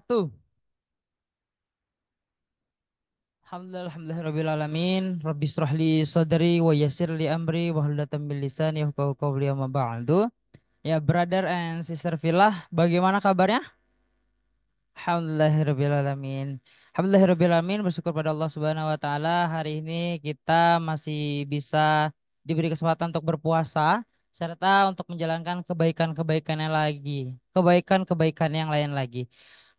wabarakatuh. Alhamdulillah alamin. Rabbi israh li sadri wa yassir li amri wa hlul 'uqdatam min lisani yafqahu qawli amma ba'du. Ya, brother and sister fillah, bagaimana kabarnya? Alhamdulillahirrabbilalamin. Alhamdulillahirrabbilalamin, bersyukur pada Allah Subhanahu wa taala hari ini kita masih bisa diberi kesempatan untuk berpuasa serta untuk menjalankan kebaikan-kebaikan yang lagi, kebaikan-kebaikan yang lain lagi.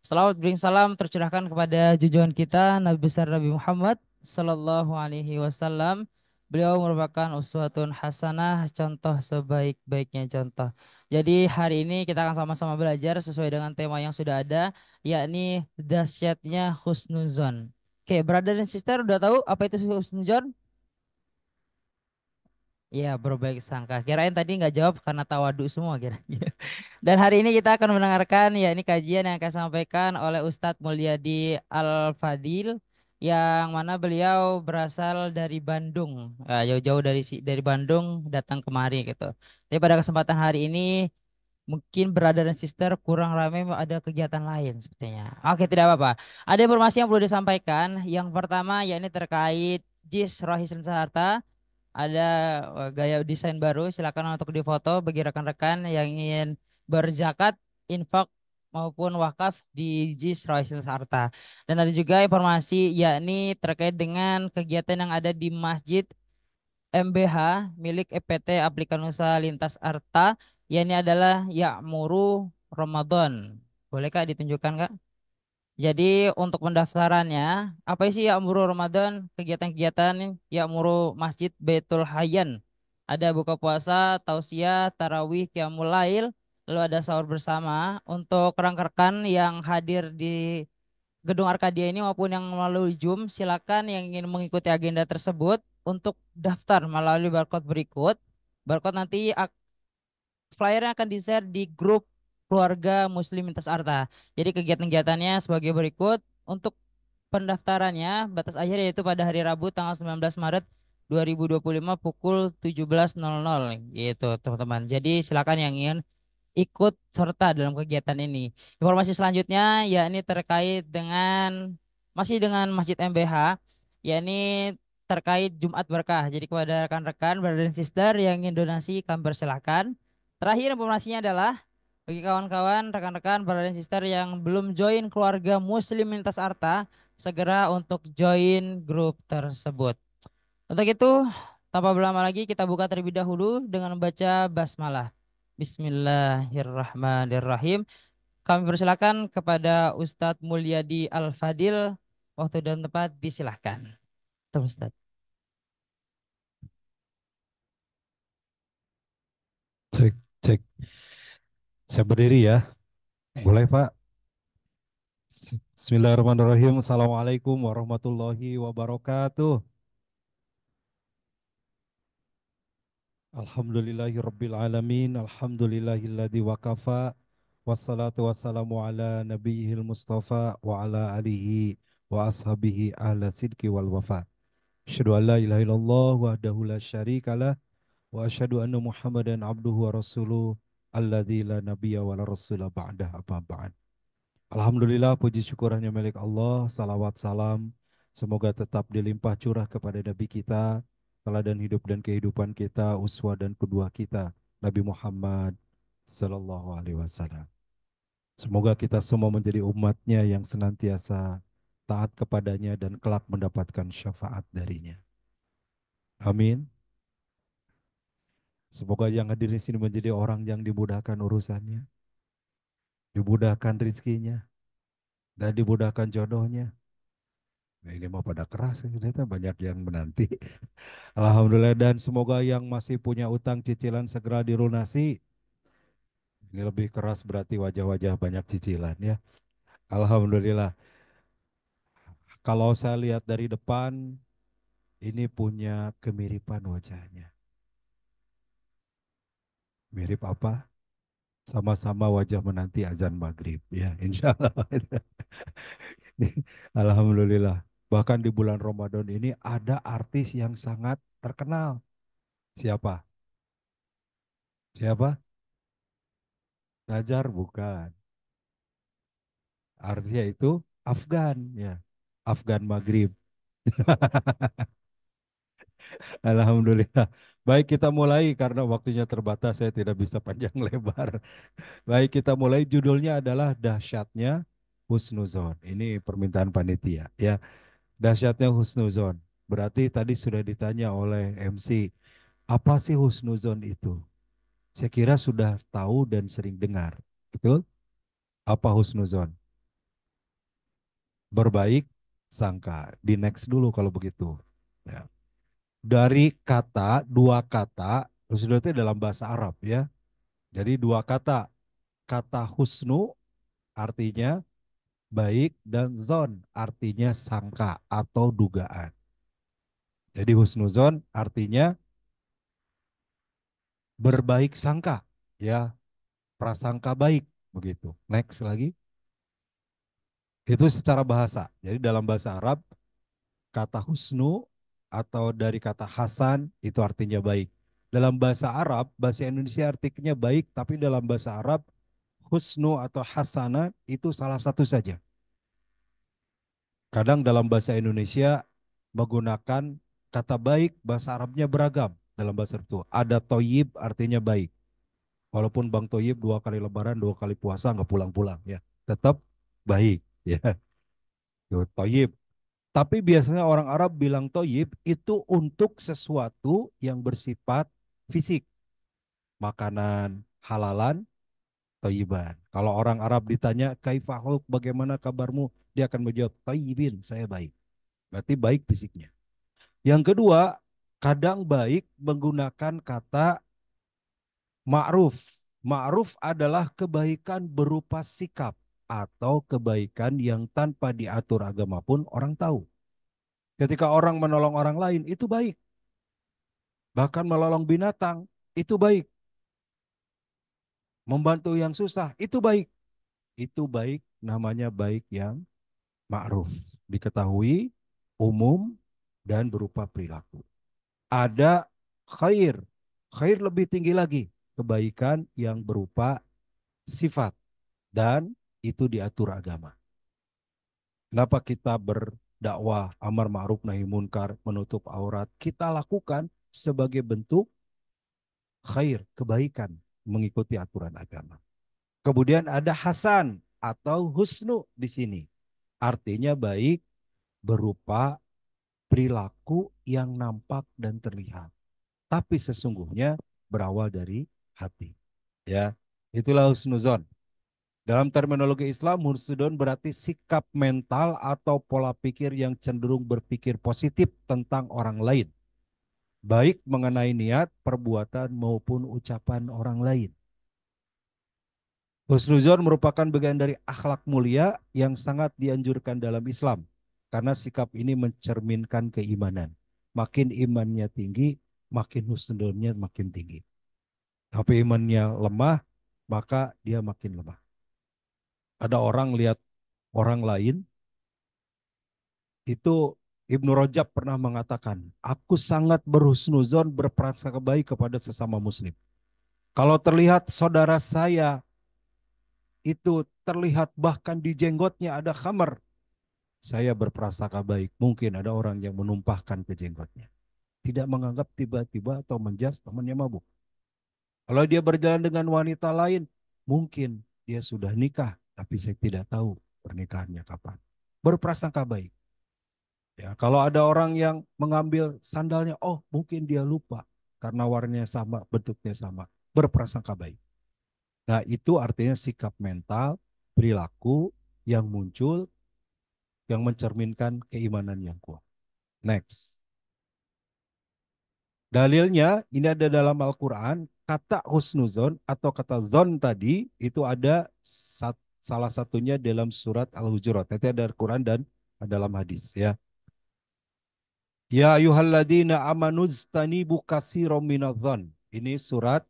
Salawat bering salam tercurahkan kepada junjungan kita Nabi besar Nabi Muhammad sallallahu alaihi wasallam. Beliau merupakan uswatun hasanah, contoh sebaik-baiknya contoh. Jadi hari ini kita akan sama-sama belajar sesuai dengan tema yang sudah ada, yakni dahsyatnya husnuzon. Oke, brother dan sister udah tahu apa itu husnuzon? Ya, berbaik sangka. Kirain tadi nggak jawab karena tawadu semua kira. Dan hari ini kita akan mendengarkan ya ini kajian yang akan disampaikan oleh Ustadz Mulyadi Al-Fadil yang mana beliau berasal dari Bandung. Ya, jauh-jauh dari Bandung datang kemari gitu. Jadi pada kesempatan hari ini mungkin brother dan sister kurang ramai, ada kegiatan lain sepertinya. Oke, tidak apa-apa. Ada informasi yang perlu disampaikan. Yang pertama yakni terkait JIS Rohis Harta. Ada gaya desain baru. Silakan untuk difoto bagi rekan-rekan yang ingin berzakat, infak maupun wakaf di JIS Rohis Harta. Dan ada juga informasi yakni terkait dengan kegiatan yang ada di Masjid MBH milik EPT Aplikanusa Lintas Arta, ya ini adalah Ya'muru Ramadan. Bolehkah ditunjukkan, Kak? Jadi untuk pendaftarannya, apa sih Ya'muru Ramadan? Kegiatan-kegiatan Ya'muru Masjid Baitul Hayyan. Ada buka puasa, tausiah, tarawih, qiyamul lail, lalu ada sahur bersama. Untuk rekan-rekan yang hadir di Gedung Arkadia ini maupun yang melalui Zoom, silakan yang ingin mengikuti agenda tersebut untuk daftar melalui barcode berikut. Barcode nanti flyernya akan di-share di grup keluarga Muslim Lintas Arta. Jadi kegiatan-kegiatannya sebagai berikut. Untuk pendaftarannya batas akhir yaitu pada hari Rabu tanggal 19 Maret 2025 pukul 17.00 gitu, teman-teman. Jadi silakan yang ingin ikut serta dalam kegiatan ini. Informasi selanjutnya yakni terkait dengan masih dengan Masjid MBH, yakni terkait Jumat Berkah. Jadi kepada rekan-rekan, brother dan sister yang ingin donasi kami persilakan. Terakhir informasinya adalah bagi kawan-kawan, rekan-rekan, brother dan sister yang belum join keluarga Muslim Lintas Arta, segera untuk join grup tersebut. Untuk itu, tanpa berlama lagi kita buka terlebih dahulu dengan membaca basmalah. Bismillahirrahmanirrahim. Kami persilakan kepada Ustadz Mulyadi Al-Fadil. Waktu dan tempat disilahkan. Tuh, Ustadz. Cek, cek. Saya berdiri ya. Boleh, Pak? Bismillahirrahmanirrahim. Assalamualaikum warahmatullahi wabarakatuh. Alhamdulillahirabbil alamin. Alhamdulillahilladzi wakafa. Wassalatu wassalamu ala nabiyil mustafa wa ala alihi wa ashabihi ahla sidki wal wafa. Asyhadu an la ilaha illallah wahdahu la syarikalah wa asyhadu anna Muhammadan abduhu wa rasuluh alladzi la nabiyya wa la rasula ba'dah apa ba'd. Alhamdulillah, puji syukur hanya milik Allah, salawat salam semoga tetap dilimpah curah kepada Nabi kita, teladan hidup dan kehidupan kita, uswah dan kedua kita, Nabi Muhammad Sallallahu Alaihi Wasallam. Semoga kita semua menjadi umatnya yang senantiasa taat kepadanya dan kelak mendapatkan syafaat darinya. Amin. Semoga yang hadir di sini menjadi orang yang dimudahkan urusannya, dimudahkan rizkinya, dan dimudahkan jodohnya. Nah, ini mau pada keras, ternyata banyak yang menanti. Alhamdulillah, dan semoga yang masih punya utang cicilan segera dilunasi. Ini lebih keras berarti wajah-wajah banyak cicilan ya. Alhamdulillah. Kalau saya lihat dari depan, ini punya kemiripan wajahnya. Mirip apa? Sama-sama wajah menanti azan maghrib ya, insya Allah. Alhamdulillah. Bahkan di bulan Ramadan ini ada artis yang sangat terkenal. Siapa? Siapa? Najar bukan. Artinya itu Afgan ya. Afgan Maghrib. Alhamdulillah. Baik kita mulai karena waktunya terbatas saya tidak bisa panjang lebar. Baik kita mulai judulnya adalah dahsyatnya husnuzon. Ini permintaan panitia ya. Dahsyatnya husnuzon. Berarti tadi sudah ditanya oleh MC, apa sih husnuzon itu? Saya kira sudah tahu dan sering dengar. Betul? Apa husnuzon? Berbaik sangka. Di next dulu kalau begitu. Ya. Dari kata, dua kata, husnuzon itu dalam bahasa Arab ya. Jadi dua kata. Kata husnu artinya baik dan zon artinya sangka atau dugaan. Jadi husnuzon artinya berbaik sangka, ya, prasangka baik begitu. Next lagi. Itu secara bahasa. Jadi dalam bahasa Arab kata husnu atau dari kata hasan itu artinya baik. Dalam bahasa Arab, bahasa Indonesia artinya baik, tapi dalam bahasa Arab husnu atau hasana itu salah satu saja. Kadang dalam bahasa Indonesia menggunakan kata baik, bahasa Arabnya beragam dalam bahasa Arab itu. Ada toyib artinya baik. Walaupun Bang Toyib dua kali lebaran, dua kali puasa nggak pulang-pulang ya. Tetap baik ya. Tuh, toyib. Tapi biasanya orang Arab bilang toyib itu untuk sesuatu yang bersifat fisik. Makanan, halalan, toyiban. Kalau orang Arab ditanya, kaifahuk, bagaimana kabarmu? Dia akan menjawab, toyibin, saya baik. Berarti baik fisiknya. Yang kedua, kadang baik menggunakan kata ma'ruf. Ma'ruf adalah kebaikan berupa sikap atau kebaikan yang tanpa diatur agama pun orang tahu. Ketika orang menolong orang lain itu baik. Bahkan menolong binatang itu baik. Membantu yang susah itu baik. Itu baik namanya baik yang ma'ruf. Diketahui, umum, dan berupa perilaku. Ada khair. Khair lebih tinggi lagi. Kebaikan yang berupa sifat. Dan itu diatur agama. Kenapa kita berdakwah amar ma'ruf nahi munkar, menutup aurat? Kita lakukan sebagai bentuk khair, kebaikan, mengikuti aturan agama. Kemudian ada hasan atau husnu di sini. Artinya baik berupa perilaku yang nampak dan terlihat. Tapi sesungguhnya berawal dari hati. Ya, itulah husnuzon. Dalam terminologi Islam, husnuzon berarti sikap mental atau pola pikir yang cenderung berpikir positif tentang orang lain. Baik mengenai niat, perbuatan maupun ucapan orang lain. Husnuzon merupakan bagian dari akhlak mulia yang sangat dianjurkan dalam Islam. Karena sikap ini mencerminkan keimanan. Makin imannya tinggi, makin husnuzonnya makin tinggi. Tapi imannya lemah, maka dia makin lemah. Ada orang lihat orang lain, itu Ibnu Rajab pernah mengatakan, aku sangat berhusnuzon berprasangka baik kepada sesama muslim. Kalau terlihat saudara saya itu terlihat bahkan di jenggotnya ada khamar, saya berprasangka baik. Mungkin ada orang yang menumpahkan ke jenggotnya. Tidak menganggap tiba-tiba atau menjas temannya mabuk. Kalau dia berjalan dengan wanita lain, mungkin dia sudah nikah, tapi saya tidak tahu pernikahannya kapan. Berprasangka baik. Ya, kalau ada orang yang mengambil sandalnya, oh mungkin dia lupa karena warnanya sama, bentuknya sama. Berprasangka baik. Nah, itu artinya sikap mental, perilaku yang muncul yang mencerminkan keimanan yang kuat. Next. Dalilnya ini ada dalam Al-Quran, kata husnuzon atau kata zon tadi itu ada salah satunya dalam surat Al-Hujurat. Nanti ada Al-Quran dan dalam hadis ya. Ya ayyuhalladzina amanuztanibu katsiran minadh-dhon. Ini surat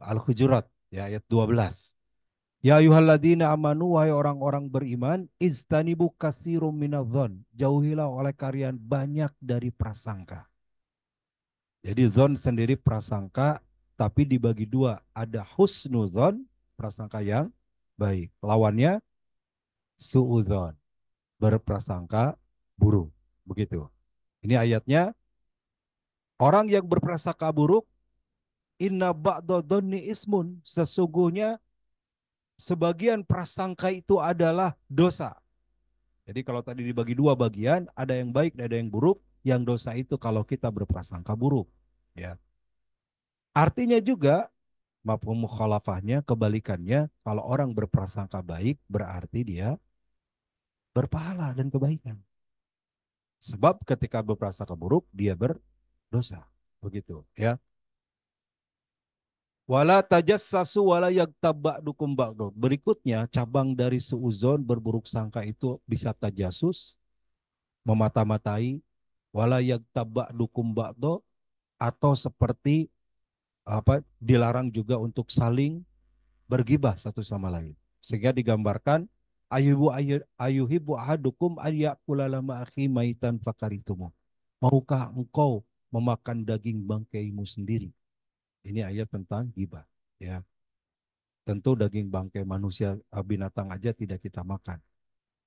Al-Hujurat ya ayat 12. Ya ayyuhalladzina amanu wahai orang-orang beriman istanibu katsiran minadh-dhon. Jauhilah oleh kalian banyak dari prasangka. Jadi zon sendiri prasangka tapi dibagi dua. Ada husnuzon, prasangka yang baik. Lawannya suudzon, berprasangka buruk. Begitu. Ini ayatnya, orang yang berprasangka buruk, inna ba'dadonni ismun, sesungguhnya sebagian prasangka itu adalah dosa. Jadi kalau tadi dibagi dua bagian, ada yang baik dan ada yang buruk. Yang dosa itu kalau kita berprasangka buruk. Ya. Artinya juga, mafhum mukhalafahnya, kebalikannya, kalau orang berprasangka baik, berarti dia berpahala dan kebaikan. Sebab ketika berprasangka buruk, dia berdosa. Begitu, ya. Wala tajassasu wala yaghtab ba'dukum ba'du. Berikutnya, cabang dari suuzon, berburuk sangka itu bisa tajasus, memata-matai, wala yaghtab ba'dukum ba'du, atau seperti apa, dilarang juga untuk saling bergibah satu sama lain. Sehingga digambarkan, ayuhibu ahadukum ayyakula lama akhi maitan fakaritumu. Maukah engkau memakan daging bangkaimu sendiri? Ini ayat tentang gibah. Ya, tentu daging bangkai manusia, binatang aja tidak kita makan,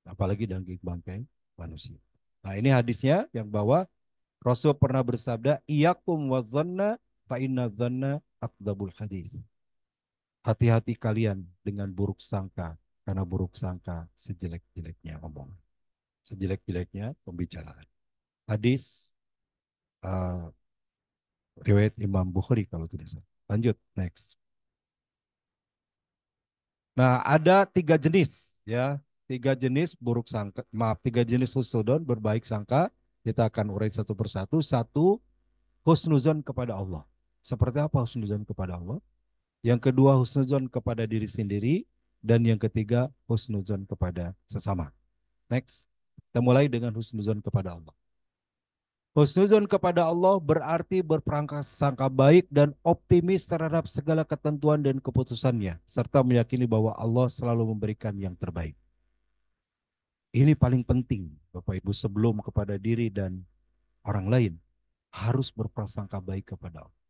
apalagi daging bangkai manusia. Nah, ini hadisnya yang bahwa Rasul pernah bersabda, iyakum wadzanna fa inna dzanna akdzabul hadis. Hati-hati kalian dengan buruk sangka, karena buruk sangka sejelek-jeleknya omongan, sejelek-jeleknya pembicaraan. Hadis uh, riwayat Imam Bukhari kalau tidak salah. Lanjut, next. Nah, ada tiga jenis, ya, tiga jenis buruk sangka, maaf, tiga jenis husnudon, berbaik sangka. Kita akan urai satu persatu. Satu, husnuzon kepada Allah. Seperti apa husnuzon kepada Allah? Yang kedua, husnuzon kepada diri sendiri. Dan yang ketiga, husnuzon kepada sesama. Next. Kita mulai dengan husnuzon kepada Allah. Husnuzon kepada Allah berarti berprasangka baik dan optimis terhadap segala ketentuan dan keputusannya, serta meyakini bahwa Allah selalu memberikan yang terbaik. Ini paling penting, Bapak Ibu, sebelum kepada diri dan orang lain, harus berprasangka baik kepada Allah.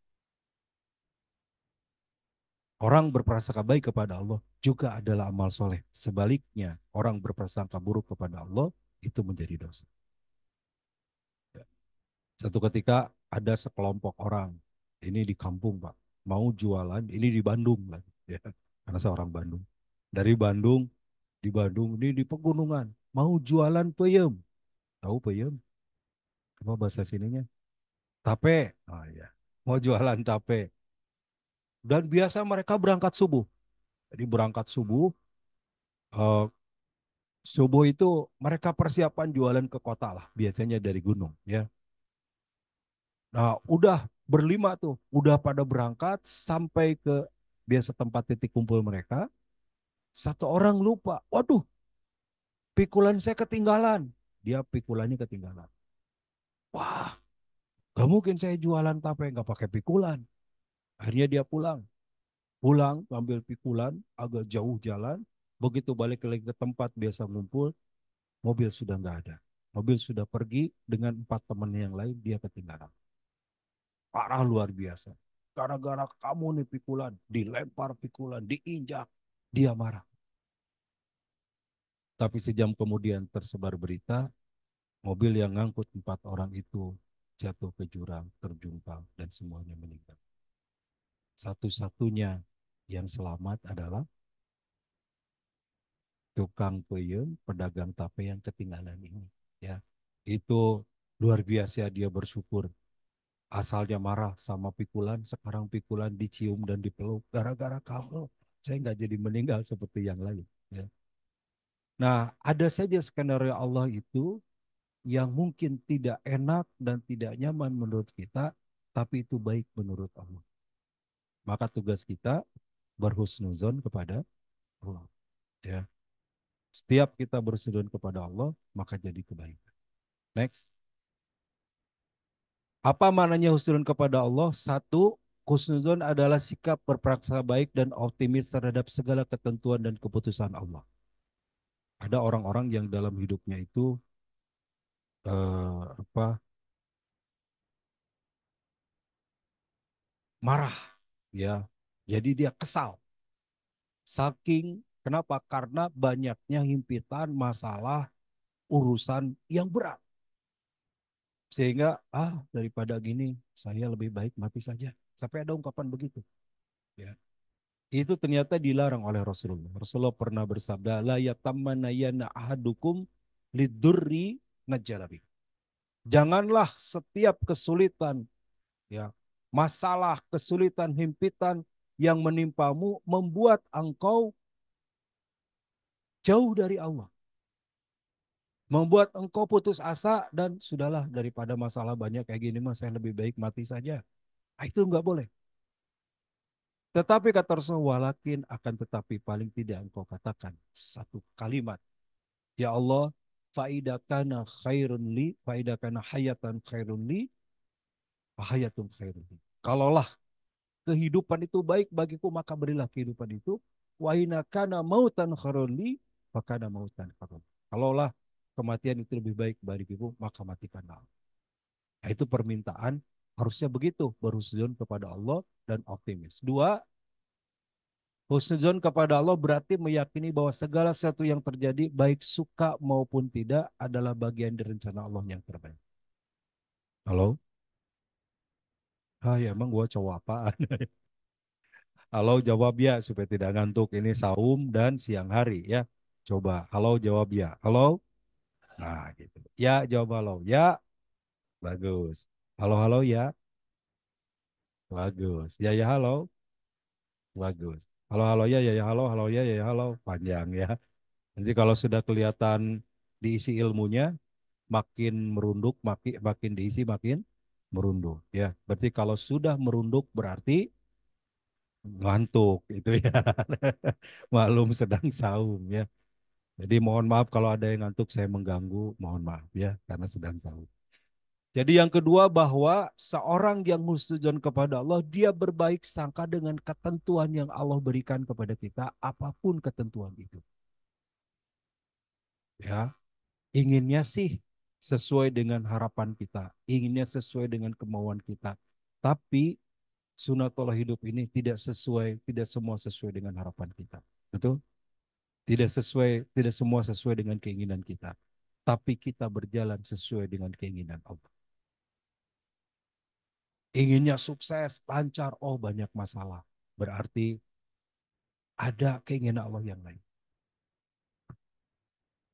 Orang berprasangka baik kepada Allah juga adalah amal soleh. Sebaliknya, orang berprasangka buruk kepada Allah itu menjadi dosa. Satu ketika ada sekelompok orang, ini di kampung Pak, mau jualan, ini di Bandung lagi, ya, karena saya orang Bandung. Dari Bandung, di Bandung, ini di pegunungan, mau jualan peyem. Tahu peyem? Apa bahasa sininya? Tape. Oh ya, mau jualan tape. Dan biasa mereka berangkat subuh. Jadi berangkat subuh, eh, subuh itu mereka persiapan jualan ke kota lah, biasanya dari gunung, ya. Nah, udah berlima tuh, udah pada berangkat sampai ke biasa tempat titik kumpul mereka. Satu orang lupa, waduh, pikulan saya ketinggalan. Dia pikulannya ketinggalan. Wah, gak mungkin saya jualan tape gak pakai pikulan. Akhirnya dia pulang. Pulang, ambil pikulan, agak jauh jalan. Begitu balik lagi ke tempat biasa ngumpul, mobil sudah nggak ada. Mobil sudah pergi dengan empat teman yang lain, dia ketinggalan. Parah luar biasa. Gara-gara kamu nih pikulan, dilempar pikulan, diinjak, dia marah. Tapi sejam kemudian tersebar berita, mobil yang ngangkut empat orang itu jatuh ke jurang, terjungkal, dan semuanya meninggal. Satu-satunya yang selamat adalah tukang peyem, pedagang tape yang ketinggalan ini. Ya, itu luar biasa dia bersyukur. Asalnya marah sama pikulan, sekarang pikulan dicium dan dipeluk. Gara-gara kamu, saya nggak jadi meninggal seperti yang lain. Ya. Nah, ada saja skenario Allah itu yang mungkin tidak enak dan tidak nyaman menurut kita, tapi itu baik menurut Allah. Maka tugas kita berhusnuzon kepada Allah. Ya. Setiap kita berhusnuzon kepada Allah, maka jadi kebaikan. Next. Apa maknanya husnuzon kepada Allah? Satu, husnuzon adalah sikap berprasangka baik dan optimis terhadap segala ketentuan dan keputusan Allah. Ada orang-orang yang dalam hidupnya itu apa, marah, ya. Jadi dia kesal. Saking Kenapa? Karena banyaknya himpitan masalah urusan yang berat. Sehingga daripada gini saya lebih baik mati saja. Sampai ada ungkapan begitu. Ya. Itu ternyata dilarang oleh Rasulullah. Rasulullah pernah bersabda, la yatamanayana ahadukum lidurri najjalabi. Janganlah setiap kesulitan, ya, masalah, kesulitan, himpitan yang menimpamu membuat engkau jauh dari Allah. Membuat engkau putus asa dan sudahlah daripada masalah banyak kayak gini mas saya lebih baik mati saja. Itu enggak boleh. Tetapi kata Rasulullah, walakin akan tetapi paling tidak engkau katakan satu kalimat. Ya Allah, faidakana khairun li, faidakana hayatan khairun li, hayatun khairun li. Kalaulah kehidupan itu baik bagiku, maka berilah kehidupan itu. Wa inakana mautan khairun li, fakana mautan khairun. Kalaulah kematian itu lebih baik bagiku, maka matikanlah. Nah, itu permintaan harusnya begitu, berhusnuzon kepada Allah dan optimis. Dua, husnuzon kepada Allah berarti meyakini bahwa segala sesuatu yang terjadi baik suka maupun tidak adalah bagian dari rencana Allah yang terbaik. Halo? Ya emang gua cowok apaan? Halo jawab ya supaya tidak ngantuk. Ini saum dan siang hari ya. Coba halo jawab ya. Halo? Nah gitu. Ya jawab halo. Ya bagus. Halo halo ya. Bagus. Ya ya halo. Bagus. Halo halo ya ya ya halo ya ya ya halo. Panjang ya. Nanti kalau sudah kelihatan diisi ilmunya, makin merunduk, makin diisi makin merunduk. Ya, berarti kalau sudah merunduk berarti ngantuk itu ya. Maklum sedang saum ya. Jadi mohon maaf kalau ada yang ngantuk saya mengganggu, mohon maaf ya karena sedang saum. Jadi yang kedua bahwa seorang yang husnudzon kepada Allah dia berbaik sangka dengan ketentuan yang Allah berikan kepada kita apapun ketentuan itu. Ya, inginnya sih sesuai dengan harapan kita, inginnya sesuai dengan kemauan kita. Tapi sunatullah hidup ini tidak semua sesuai dengan harapan kita. Betul? Tidak semua sesuai dengan keinginan kita. Tapi kita berjalan sesuai dengan keinginan Allah. Inginnya sukses, lancar, banyak masalah. Berarti ada keinginan Allah yang lain.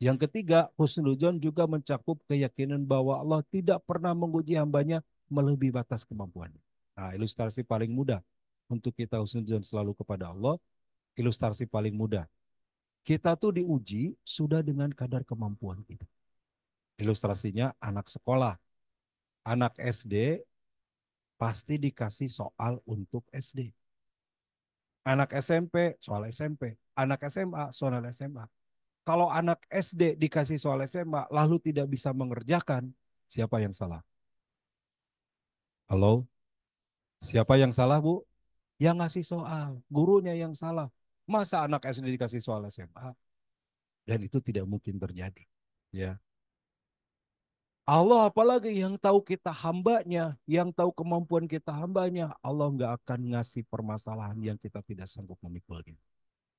Yang ketiga, husnudzon juga mencakup keyakinan bahwa Allah tidak pernah menguji hambanya melebihi batas kemampuannya. Nah, ilustrasi paling mudah untuk kita husnudzon selalu kepada Allah, ilustrasi paling mudah. Kita tuh diuji sudah dengan kadar kemampuan kita. Ilustrasinya anak sekolah, anak SD pasti dikasih soal untuk SD. Anak SMP, soal SMP. Anak SMA, soal SMA. Kalau anak SD dikasih soal SMA, lalu tidak bisa mengerjakan, siapa yang salah? Halo? Siapa yang salah, Bu? Yang ngasih soal. Gurunya yang salah. Masa anak SD dikasih soal SMA? Dan itu tidak mungkin terjadi. Ya. Allah apalagi yang tahu kita hambanya, yang tahu kemampuan kita hambanya, Allah nggak akan ngasih permasalahan yang kita tidak sanggup memikulnya.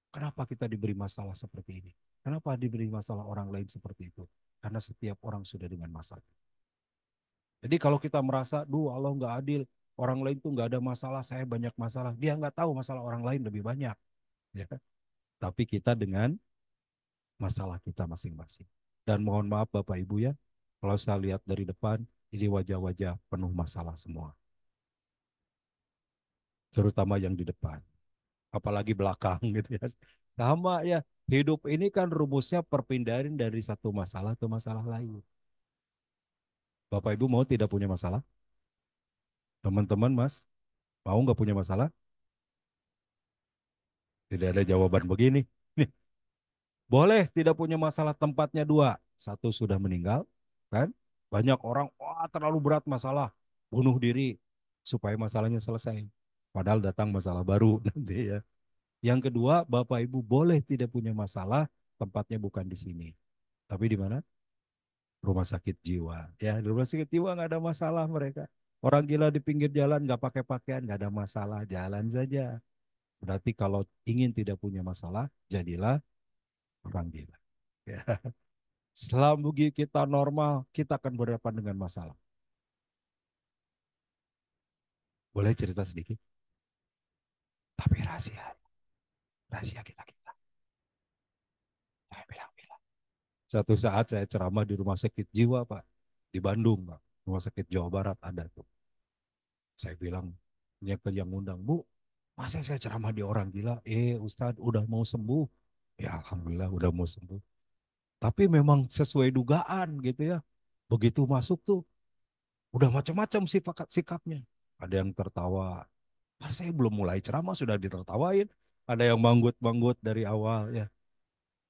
Kenapa kita diberi masalah seperti ini? Kenapa diberi masalah orang lain seperti itu? Karena setiap orang sudah dengan masalah. Jadi kalau kita merasa, duh Allah nggak adil, orang lain tuh nggak ada masalah, saya banyak masalah. Dia nggak tahu masalah orang lain lebih banyak. Ya. Tapi kita dengan masalah kita masing-masing. Dan mohon maaf Bapak Ibu ya, kalau saya lihat dari depan, ini wajah-wajah penuh masalah semua. Terutama yang di depan. Apalagi belakang gitu ya. Sama ya, hidup ini kan rumusnya perpindahan dari satu masalah ke masalah lain. Bapak Ibu mau tidak punya masalah? Teman-teman Mas, mau nggak punya masalah? Tidak ada jawaban begini. Boleh tidak punya masalah tempatnya dua. Satu sudah meninggal, kan? Banyak orang, wah terlalu berat masalah, bunuh diri supaya masalahnya selesai. Padahal datang masalah baru nanti ya. Yang kedua, Bapak Ibu boleh tidak punya masalah, tempatnya bukan di sini. Tapi di mana? Rumah sakit jiwa. Ya, di rumah sakit jiwa nggak ada masalah mereka. Orang gila di pinggir jalan nggak pakai pakaian, nggak ada masalah, jalan saja. Berarti kalau ingin tidak punya masalah, jadilah orang gila. Ya. Selama kita normal, kita akan berhadapan dengan masalah. Boleh cerita sedikit? Tapi rahasia, rahasia kita. Saya bilang. Satu saat saya ceramah di rumah sakit jiwa, Pak. Di Bandung, Pak. Rumah sakit Jawa Barat ada tuh. Saya bilang, yang undang, Bu, masa saya ceramah di orang gila? Ustadz, udah mau sembuh. Ya, Alhamdulillah udah mau sembuh. Tapi memang sesuai dugaan gitu ya. Begitu masuk tuh, udah macam-macam sifat sikapnya. Ada yang tertawa. Saya belum mulai ceramah sudah ditertawain. Ada yang manggut-manggut dari awal ya.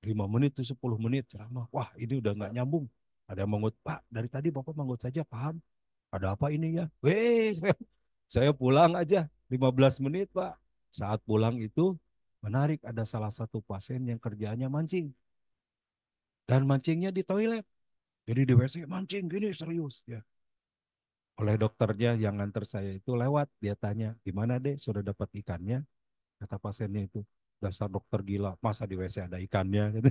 5 menit tuh 10 menit ceramah. Wah ini udah nggak nyambung. Ada yang manggut, Pak dari tadi Bapak manggut saja paham. Ada apa ini ya? Saya pulang aja 15 menit Pak. Saat pulang itu menarik ada salah satu pasien yang kerjaannya mancing. Dan mancingnya di toilet. Jadi di WC mancing gini serius ya. Oleh dokternya yang nganter saya itu lewat. Dia tanya, gimana deh sudah dapat ikannya? Kata pasiennya itu, dasar dokter gila, masa di WC ada ikannya? Gitu.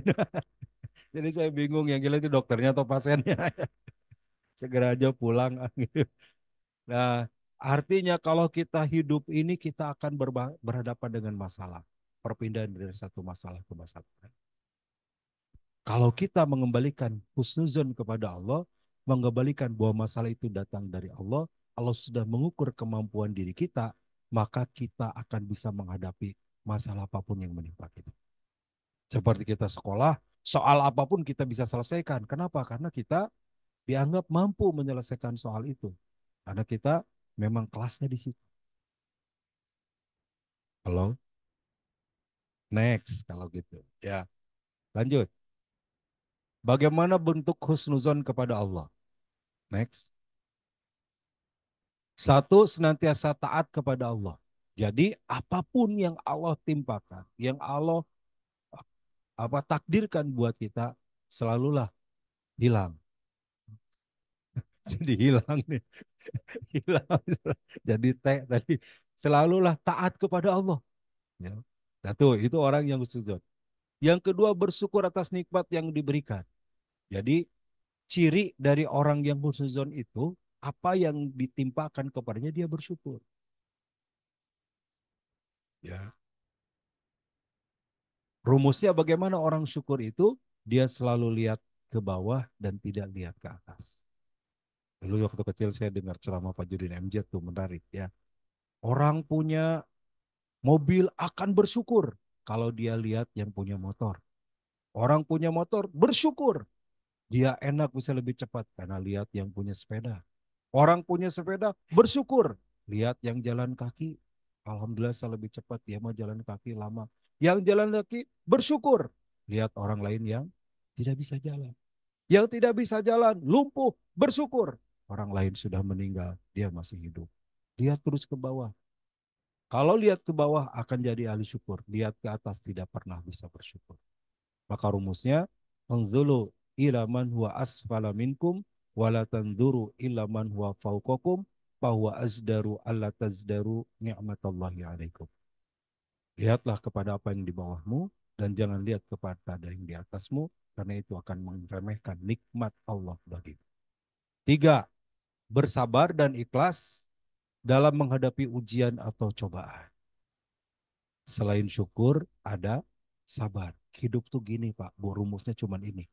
Jadi saya bingung yang gila itu dokternya atau pasiennya. Segera aja pulang. Gitu. Nah, artinya kalau kita hidup ini kita akan berhadapan dengan masalah. Perpindahan dari satu masalah ke masalah. Kalau kita mengembalikan husnuzon kepada Allah, mengembalikan bahwa masalah itu datang dari Allah, Allah sudah mengukur kemampuan diri kita, maka kita akan bisa menghadapi masalah apapun yang menimpa kita. Seperti kita sekolah, soal apapun kita bisa selesaikan. Kenapa? Karena kita dianggap mampu menyelesaikan soal itu. Karena kita memang kelasnya di situ. Halo, next kalau gitu. Ya, lanjut. Bagaimana bentuk husnuzon kepada Allah? Next. Satu, senantiasa taat kepada Allah. Jadi apapun yang Allah timpakan, yang Allah takdirkan buat kita, selalulah hilang. Jadi hilang nih, hilang. Jadi tadi selalulah taat kepada Allah. Ya. Satu, itu orang yang husnuzon. Yang kedua, bersyukur atas nikmat yang diberikan. Jadi ciri dari orang yang husnuzon itu, apa yang ditimpakan kepadanya dia bersyukur. Ya. Rumusnya bagaimana orang syukur itu? Dia selalu lihat ke bawah dan tidak lihat ke atas. Dulu waktu kecil saya dengar ceramah Pak Judin MJ tuh menarik ya. Orang punya mobil akan bersyukur kalau dia lihat yang punya motor. Orang punya motor bersyukur dia enak bisa lebih cepat karena lihat yang punya sepeda. Orang punya sepeda bersyukur lihat yang jalan kaki. Alhamdulillah saya lebih cepat dia mah jalan kaki lama. Yang jalan kaki bersyukur lihat orang lain yang tidak bisa jalan. Yang tidak bisa jalan lumpuh bersyukur orang lain sudah meninggal dia masih hidup. Lihat terus ke bawah. Kalau lihat ke bawah akan jadi ahli syukur. Lihat ke atas tidak pernah bisa bersyukur. Maka rumusnya, anzulu ila man huwa asfala minkum wala tanzuru ila man huwa fauqakum fahuwa azdaru alla tazdaru ni'matallahi alaikum. Lihatlah kepada apa yang di bawahmu dan jangan lihat kepada yang di atasmu karena itu akan meremehkan nikmat Allah bagimu. Tiga, bersabar dan ikhlas dalam menghadapi ujian atau cobaan. Selain syukur, ada sabar. Hidup tuh gini Pak, rumusnya cuma ini.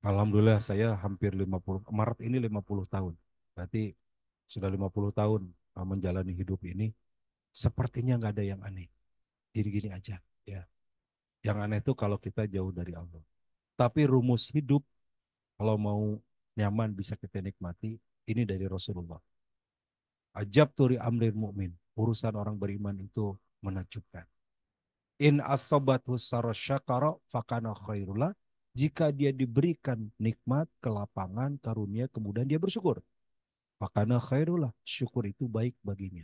Alhamdulillah saya hampir 50, Maret ini 50 tahun. Berarti sudah 50 tahun menjalani hidup ini. Sepertinya nggak ada yang aneh. Gini-gini aja. Ya. Yang aneh itu kalau kita jauh dari Allah. Tapi rumus hidup kalau mau nyaman bisa kita nikmati. Ini dari Rasulullah. Ajab turi amrir mu'min. Urusan orang beriman itu menakjubkan. In asobathu syakara fakana khairullah. Jika dia diberikan nikmat, kelapangan, karunia, kemudian dia bersyukur. Fakana khairullah. Syukur itu baik baginya.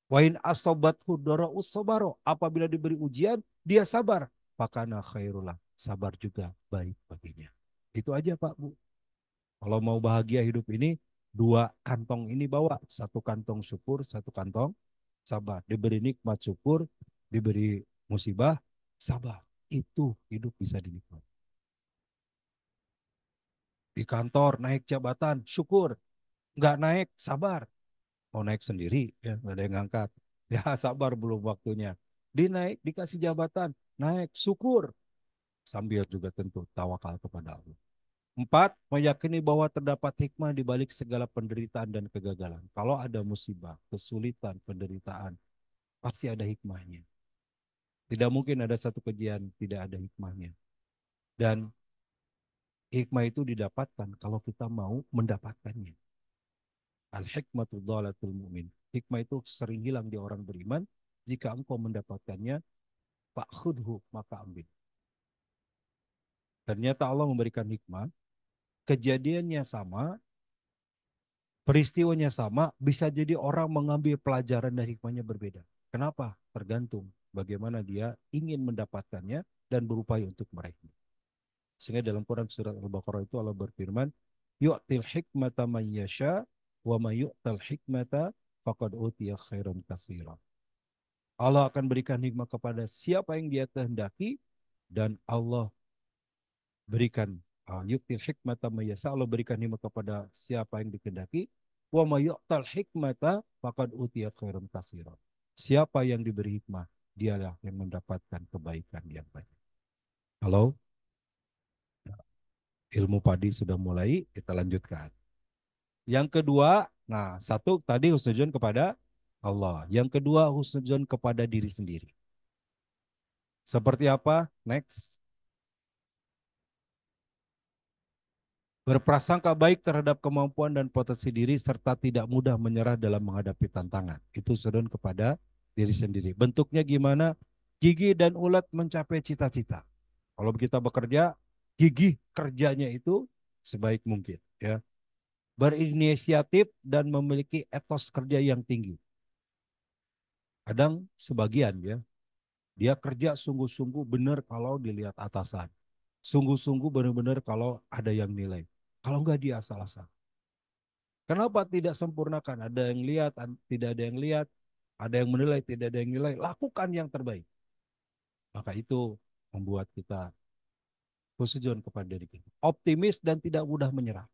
Wa in asobathu dara'us sabaro. Apabila diberi ujian, dia sabar. Fakana khairullah. Sabar juga baik baginya. Itu aja Pak Bu. Kalau mau bahagia hidup ini, dua kantong ini bawa. Satu kantong syukur, satu kantong sabar. Diberi nikmat, syukur. Diberi musibah, sabar. Itu hidup bisa dinikmati. Di kantor naik jabatan, syukur. Nggak naik, sabar. Mau naik sendiri, ya nggak ada yang ngangkat. Ya sabar belum waktunya. Dinaik, dikasih jabatan, naik, syukur. Sambil juga tentu tawakal kepada Allah. Empat, meyakini bahwa terdapat hikmah di balik segala penderitaan dan kegagalan. Kalau ada musibah, kesulitan, penderitaan, pasti ada hikmahnya. Tidak mungkin ada satu kejadian tidak ada hikmahnya. Dan hikmah itu didapatkan kalau kita mau mendapatkannya. Al-hikmatu dhalatul mu'min. Hikmah itu sering hilang di orang beriman. Jika engkau mendapatkannya, fa'khudhu, maka ambil. Ternyata Allah memberikan hikmah, kejadiannya sama, peristiwanya sama, bisa jadi orang mengambil pelajaran dari hikmahnya berbeda. Kenapa? Tergantung bagaimana dia ingin mendapatkannya dan berupaya untuk meraihnya. Sehingga dalam Quran surat Al-Baqarah itu Allah berfirman, yu'til hikmata man yasha wa may yu'tal hikmata faqad utiya khairan katsira. Allah akan berikan hikmah kepada siapa yang dia kehendaki dan Allah berikan yu'til hikmata man yasha, Allah berikan hikmah kepada siapa yang dikehendaki, wa may yu'tal hikmata faqad utiya khairan katsira. Siapa yang diberi hikmah, dialah yang mendapatkan kebaikan yang banyak. Halo, ilmu padi sudah mulai, kita lanjutkan. Yang kedua, nah satu tadi husnuzon kepada Allah. Yang kedua husnuzon kepada diri sendiri. Seperti apa? Next. Berprasangka baik terhadap kemampuan dan potensi diri serta tidak mudah menyerah dalam menghadapi tantangan. Itu husnuzon kepada diri sendiri. Bentuknya gimana? Gigih dan ulet mencapai cita-cita. Kalau kita bekerja, gigih kerjanya itu sebaik mungkin. Ya. Berinisiatif dan memiliki etos kerja yang tinggi. Kadang sebagian ya, dia kerja sungguh-sungguh benar kalau dilihat atasan. Sungguh-sungguh benar-benar kalau ada yang nilai. Kalau enggak dia asal-asal. Kenapa tidak sempurnakan? Ada yang lihat, tidak ada yang lihat. Ada yang menilai, tidak ada yang nilai. Lakukan yang terbaik. Maka itu membuat kita khusyuk kepada diri kita. Optimis dan tidak mudah menyerah.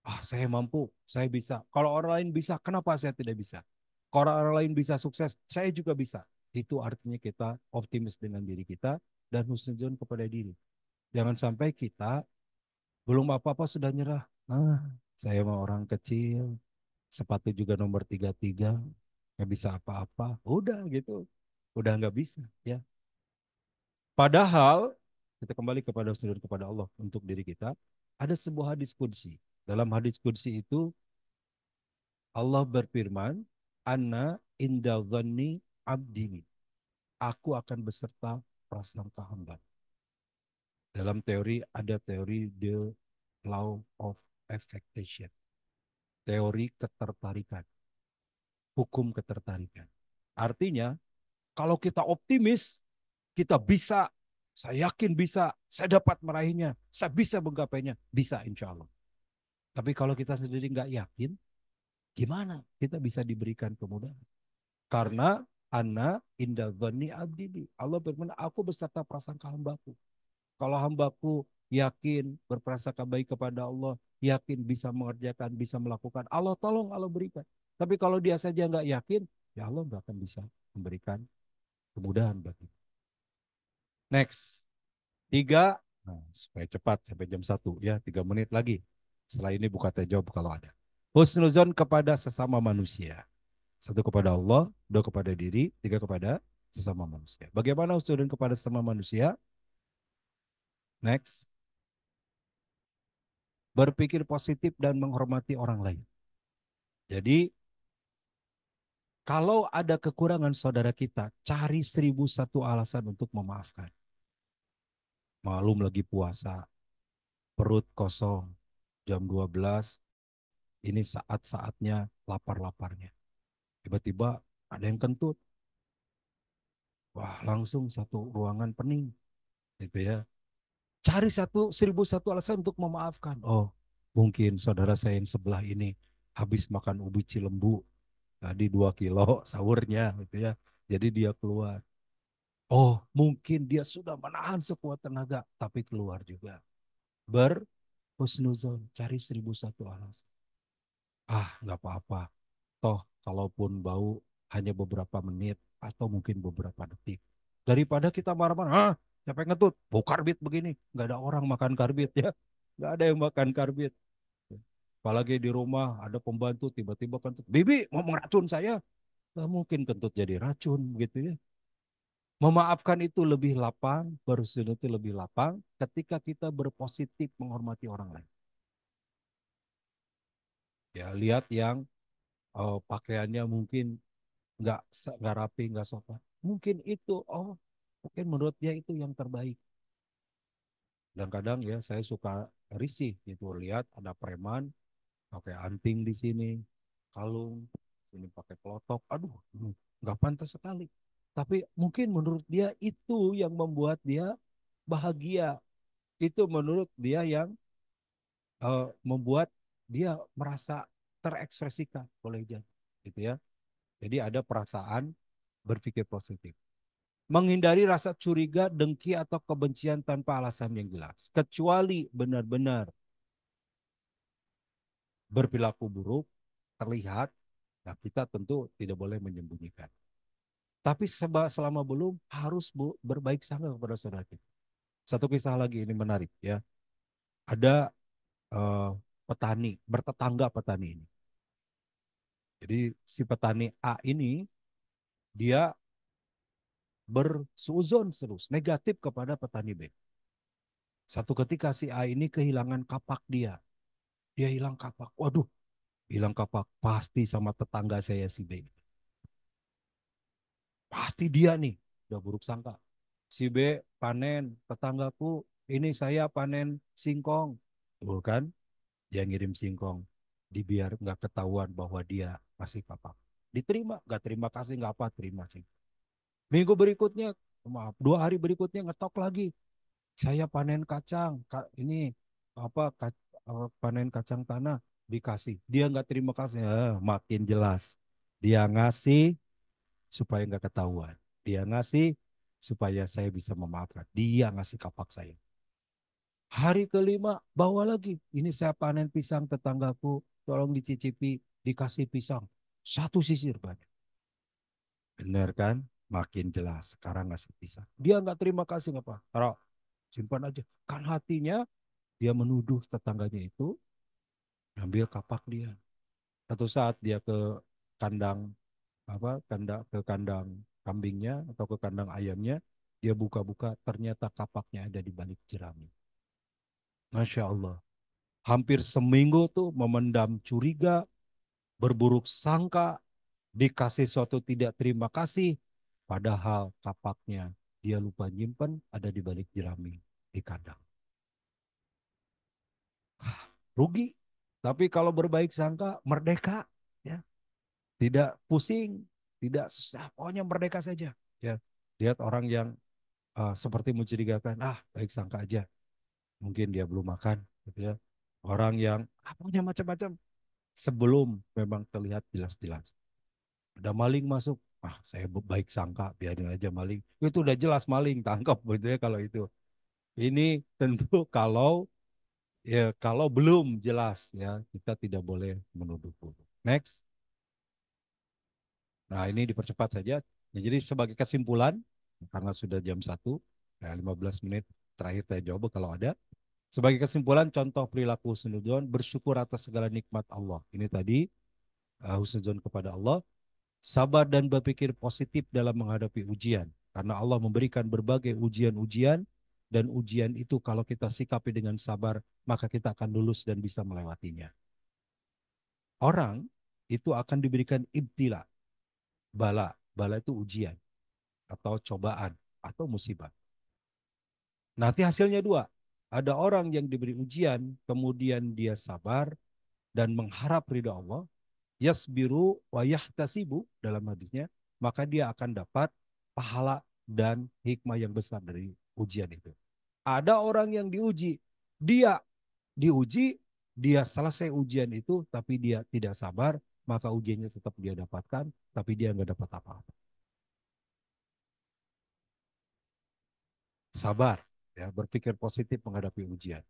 Ah, saya mampu, saya bisa. Kalau orang lain bisa, kenapa saya tidak bisa? Kalau orang lain bisa sukses, saya juga bisa. Itu artinya kita optimis dengan diri kita dan husnuzon kepada diri. Jangan sampai kita belum apa-apa sudah nyerah. Ah, saya mah orang kecil, sepatu juga nomor 33, nggak bisa apa-apa. Udah gitu, udah nggak bisa ya. Padahal kita kembali kepada husnuzon kepada Allah untuk diri kita. Ada sebuah hadis qudsi. Dalam hadis qudsi itu Allah berfirman, Anna inda dhanni abdi. Aku akan beserta prasangka hamba. Dalam teori ada teori the law of affectation. Teori ketertarikan. Hukum ketertarikan. Artinya, kalau kita optimis, kita bisa, saya yakin bisa, saya dapat meraihnya, saya bisa menggapainya, bisa insya Allah. Tapi kalau kita sendiri nggak yakin, gimana kita bisa diberikan kemudahan? Karena ana inda dhani abdi. Allah berfirman, aku beserta prasangka hambaku. Kalau hambaku yakin berprasangka baik kepada Allah, yakin bisa mengerjakan, bisa melakukan, Allah tolong, Allah berikan. Tapi kalau dia saja nggak yakin, ya Allah nggak akan bisa memberikan kemudahan bagi. Next, tiga, nah, supaya cepat sampai jam 1 ya, 3 menit lagi. Setelah ini buka teh jawab kalau ada. Husnuzon kepada sesama manusia. Satu kepada Allah, dua kepada diri, tiga kepada sesama manusia. Bagaimana husnuzon kepada sesama manusia? Next, berpikir positif dan menghormati orang lain. Jadi, kalau ada kekurangan saudara kita, cari 1001 alasan untuk memaafkan. Malum lagi puasa, perut kosong, jam 12, ini saat-saatnya lapar-laparnya. Tiba-tiba ada yang kentut, wah langsung satu ruangan pening, gitu ya. Cari 1001 alasan untuk memaafkan. Oh, mungkin saudara saya yang sebelah ini habis makan ubi cilembu, tadi 2 kilo sahurnya gitu ya. Jadi dia keluar. Oh, mungkin dia sudah menahan sekuat tenaga, tapi keluar juga. Berhusnuzon, cari 1.001 alasan. Ah, nggak apa-apa. Toh, kalaupun bau hanya beberapa menit atau mungkin beberapa detik. Daripada kita marah-marah, ah, siapa yang ngetut? Bau karbit begini. Nggak ada orang makan karbit ya. Nggak ada yang makan karbit. Apalagi di rumah ada pembantu tiba-tiba kentut. Bibi mau meracun saya. Nggak mungkin kentut jadi racun gitu ya. Memaafkan itu lebih lapang, berhusnuzon itu lebih lapang ketika kita berpositif menghormati orang lain. Ya, lihat yang pakaiannya mungkin nggak rapi, nggak sopan. Mungkin itu, oh, mungkin menurut dia itu yang terbaik. Dan kadang ya saya suka risih gitu lihat ada preman pakai anting di sini, kalung, ini pakai pelotok. Aduh, nggak pantas sekali. Tapi mungkin menurut dia itu yang membuat dia bahagia. Itu menurut dia yang membuat dia merasa terekspresikan boleh jadi, gitu ya. Jadi ada perasaan berpikir positif. Menghindari rasa curiga, dengki, atau kebencian tanpa alasan yang jelas. Kecuali benar-benar berperilaku buruk, terlihat, nah kita tentu tidak boleh menyembunyikan. Tapi selama belum harus berbaik sangka kepada saudara kita. Satu kisah lagi ini menarik ya. Ada eh, petani, bertetangga petani ini. Jadi si petani A ini dia bersuzon terus negatif kepada petani B. Satu ketika si A ini kehilangan kapak dia. Dia hilang kapak. Waduh, hilang kapak pasti sama tetangga saya si B. Pasti dia nih, udah buruk sangka. Si B panen, tetanggaku ini saya panen singkong. Tuh kan, dia ngirim singkong. Dibiar nggak ketahuan bahwa dia masih kapak. Diterima, nggak terima kasih, nggak apa, terima sih. Minggu berikutnya, maaf, 2 hari berikutnya ngetok lagi. Saya panen kacang, ini apa panen kacang tanah dikasih. Dia nggak terima kasih, makin jelas. Dia ngasih supaya nggak ketahuan. Dia ngasih supaya saya bisa memaafkan. Dia ngasih kapak saya. Hari kelima bawa lagi. Ini saya panen pisang tetanggaku, tolong dicicipi, dikasih pisang. Satu sisir banyak. Bener kan? Makin jelas. Sekarang ngasih pisang. Dia nggak terima kasih nggak apa. Taruh, simpan aja. Kan hatinya dia menuduh tetangganya itu ngambil kapak dia. Satu saat dia ke kandang ke kandang kambingnya atau ke kandang ayamnya, dia buka-buka ternyata kapaknya ada di balik jerami. Masya Allah. Hampir seminggu tuh memendam curiga, berburuk sangka, dikasih suatu tidak terima kasih, padahal kapaknya dia lupa nyimpen ada di balik jerami di kandang. Rugi. Tapi kalau berbaik sangka, merdeka, ya, tidak pusing, tidak susah, pokoknya merdeka saja. Ya, lihat orang yang seperti mencurigakan, ah baik sangka aja, mungkin dia belum makan, gitu ya. Orang yang punya macam-macam sebelum memang terlihat jelas-jelas. Ada maling masuk, saya baik sangka, biarin aja maling. Itu udah jelas maling, tangkap gitu ya kalau itu. Ini tentu kalau belum jelas ya kita tidak boleh menuduh. Next. Nah, ini dipercepat saja. Ya, jadi sebagai kesimpulan, karena sudah jam 1, ya 15 menit terakhir saya jawab kalau ada. Sebagai kesimpulan, contoh perilaku husnudzon, bersyukur atas segala nikmat Allah. Ini tadi husnudzon kepada Allah, sabar dan berpikir positif dalam menghadapi ujian. Karena Allah memberikan berbagai ujian-ujian, dan ujian itu kalau kita sikapi dengan sabar, maka kita akan lulus dan bisa melewatinya. Orang itu akan diberikan ibtila, bala. Bala itu ujian atau cobaan atau musibah. Nanti hasilnya dua. Ada orang yang diberi ujian, kemudian dia sabar dan mengharap ridha Allah, yasbiru wa yahtasibu dalam hadisnya, maka dia akan dapat pahala dan hikmah yang besar dari ujian itu. Ada orang yang dia diuji, dia selesai ujian itu, tapi dia tidak sabar, maka ujiannya tetap dia dapatkan, tapi dia nggak dapat apa-apa. Sabar, ya, berpikir positif menghadapi ujian.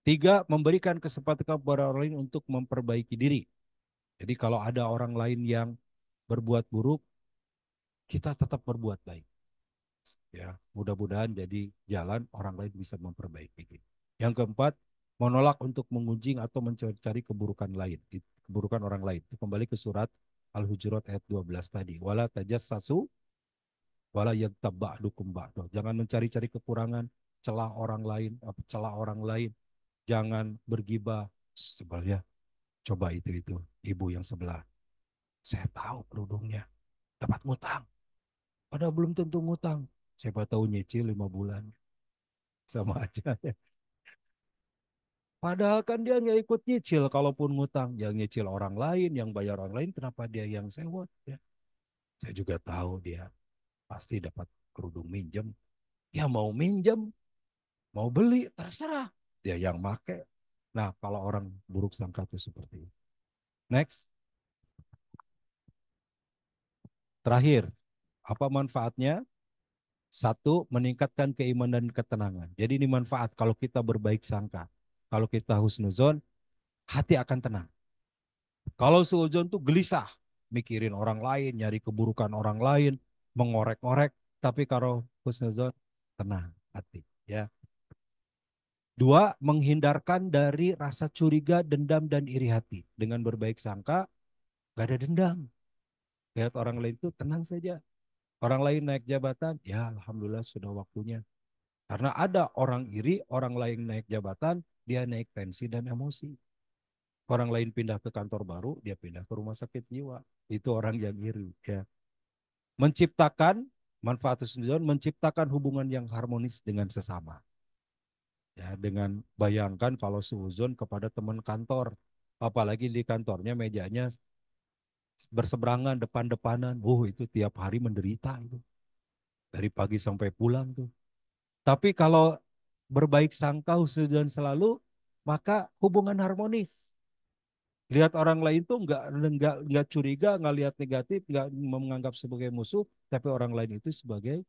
Tiga, memberikan kesempatan kepada orang lain untuk memperbaiki diri. Jadi kalau ada orang lain yang berbuat buruk, kita tetap berbuat baik. Ya, mudah-mudahan jadi jalan orang lain bisa memperbaiki diri. Yang keempat, menolak untuk mengunjing atau mencari keburukan lain, keburukan orang lain. Itu kembali ke surat Al-Hujurat ayat 12 tadi. Wala tajassasu wala yaghtab ba'dukum ba'da. Jangan mencari-cari kekurangan, celah orang lain, celah orang lain. Jangan bergibah. Sebenarnya coba itu ibu yang sebelah. Saya tahu kerudungnya dapat ngutang. Padahal belum tentu ngutang. Siapa tahu nyicil 5 bulan. Sama aja. Padahal kan dia nggak ikut nyicil kalaupun ngutang. Yang nyicil orang lain, yang bayar orang lain, kenapa dia yang sewa? Ya. Saya juga tahu dia pasti dapat kerudung minjem. Ya mau minjem, mau beli, terserah. Dia yang make. Nah, kalau orang buruk sangka itu seperti itu. Next, terakhir, apa manfaatnya? Satu, meningkatkan keimanan dan ketenangan. Jadi ini manfaat kalau kita berbaik sangka. Kalau kita husnuzon, hati akan tenang. Kalau suudzon tuh gelisah, mikirin orang lain, nyari keburukan orang lain, mengorek-ngorek. Tapi kalau husnuzon, tenang hati. Ya. Dua, menghindarkan dari rasa curiga, dendam, dan iri hati. Dengan berbaik sangka, gak ada dendam. Lihat orang lain itu tenang saja. Orang lain naik jabatan, ya alhamdulillah sudah waktunya. Karena ada orang iri, orang lain naik jabatan, dia naik tensi dan emosi. Orang lain pindah ke kantor baru, dia pindah ke rumah sakit jiwa. Itu orang yang iri. Ya. Menciptakan, manfaat husnuzon, menciptakan hubungan yang harmonis dengan sesama. Ya, dengan bayangkan kalau suuzon kepada teman kantor, apalagi di kantornya mejanya berseberangan, depan-depanan. Itu tiap hari menderita itu. Dari pagi sampai pulang tuh. Tapi kalau berbaik sangka husnuzon selalu, maka hubungan harmonis. Lihat orang lain tuh nggak curiga, nggak lihat negatif, nggak menganggap sebagai musuh, tapi orang lain itu sebagai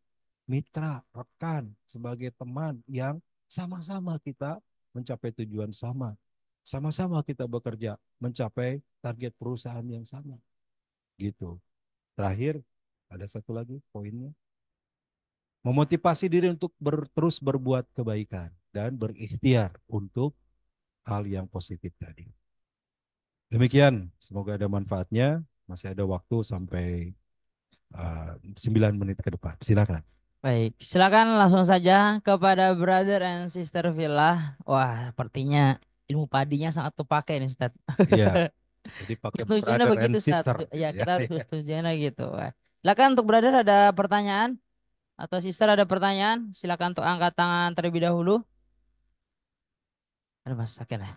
mitra, rekan, sebagai teman yang sama-sama kita mencapai tujuan sama. Sama-sama kita bekerja mencapai target perusahaan yang sama. Gitu. Terakhir, ada satu lagi poinnya. Memotivasi diri untuk terus berbuat kebaikan dan berikhtiar untuk hal yang positif tadi. Demikian, semoga ada manfaatnya. Masih ada waktu sampai 9 menit ke depan. Silakan. Baik, silakan langsung saja kepada brother and sister Villa. Wah, sepertinya ilmu padinya sangat terpakai nih, Ustaz. Iya, jadi pakai Setujunya brother and begitu, Ustaz. sister. Ya, Ya, kita harus ya. setujunya gitu. Wah. Silakan untuk brother ada pertanyaan atau sister ada pertanyaan, silakan untuk angkat tangan terlebih dahulu. Aduh, Mas, sakit ya.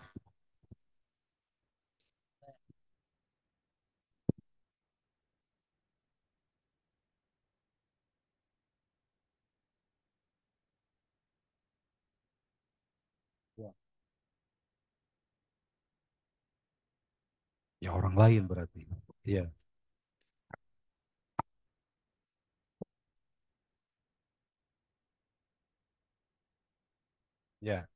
Ya orang lain berarti. Iya, ya.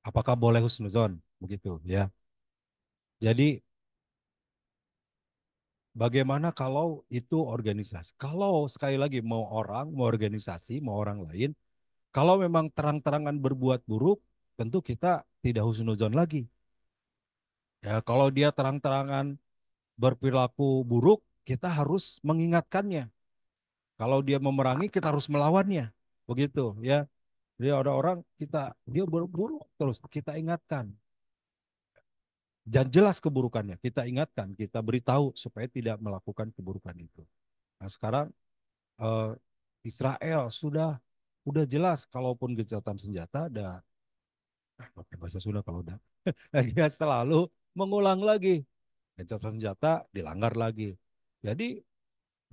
Apakah boleh husnuzon? Begitu, ya. Jadi bagaimana kalau itu organisasi? Kalau sekali lagi mau orang, mau organisasi, mau orang lain, kalau memang terang-terangan berbuat buruk, tentu kita tidak husnuzon lagi. Ya, kalau dia terang-terangan berperilaku buruk, kita harus mengingatkannya. Kalau dia memerangi, kita harus melawannya. Begitu, ya. Jadi ada orang dia buruk terus kita ingatkan dan jelas keburukannya. Kita ingatkan, kita beritahu supaya tidak melakukan keburukan itu. Nah, sekarang eh, Israel sudah jelas kalaupun gencatan senjata ada pakai bahasa Sunda kalau udah dia selalu mengulang lagi gencatan senjata dilanggar lagi. Jadi